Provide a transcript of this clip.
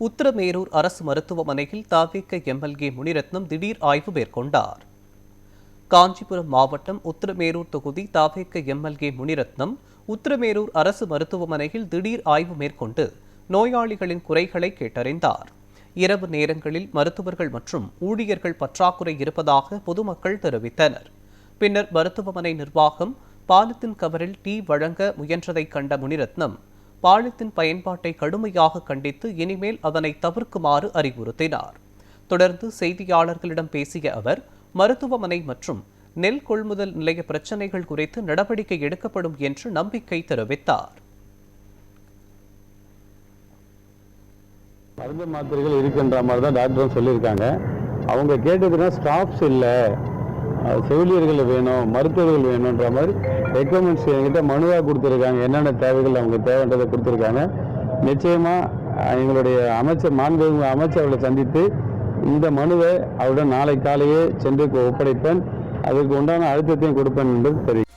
உத்திரமேரூர் அரசு மருத்துவமனையில் தவிக எம்எல்ஏ முனிரத்னம் திடீர் ஆய்வு மேற்கொண்டார். காஞ்சிபுரம் மாவட்டம் உத்திரமேரூர் தொகுதி தவிக எம்எல்ஏ முனிரத்னம் உத்திரமேரூர் அரசு மருத்துவமனையில் திடீர் ஆய்வு மேற்கொண்டு நோயாளிகளின் குறைகளை கேட்டறிந்தார். இரவு நேரங்களில் மருத்துவர்கள் மற்றும் ஊழியர்கள் பற்றாக்குறை இருப்பதாக பொதுமக்கள் தெரிவித்தனர். பின்னர் மருத்துவமனை நிர்வாகம் பாலித்தீன் கவரில் டீ வழங்க முயன்றதை கண்ட முனிரத்னம் பாலித்தீன் பயன்பாட்டை கடுமையாக கண்டித்து இனிமேல் அதனை தவிர்க்குமாறு அறிவுறுத்தினார். தொடர்ந்து செய்தியாளர்களிடம் பேசிய அவர் மருத்துவமனை மற்றும் நெல் கொள்முதல் நிலைய பிரச்சினைகள் குறித்து நடவடிக்கை எடுக்கப்படும் என்று நம்பிக்கை தெரிவித்தார். மருந்து மாத்திரைகள் இருக்கின்ற மாதிரி தான் டாக்டரும் சொல்லியிருக்காங்க. அவங்க கேட்டதுன்னா ஸ்டாஃப்ஸ் இல்லை, செவிலியர்கள் வேணும், மருத்துவர்கள் வேணுன்ற மாதிரி ரெக்கமெண்ட்ஸ் என்கிட்ட மனுவாக கொடுத்துருக்காங்க. என்னென்ன தேவைகள் அவங்க தேவைன்றதை கொடுத்துருக்காங்க. நிச்சயமாக எங்களுடைய மாண்புமிகு அமைச்சர்களை சந்தித்து இந்த மனுவை அவருடன் நாளை காலையே சென்று ஒப்படைப்பேன். அதற்கு உண்டான அழுத்தத்தையும் கொடுப்பேன் என்பது தெரியும்.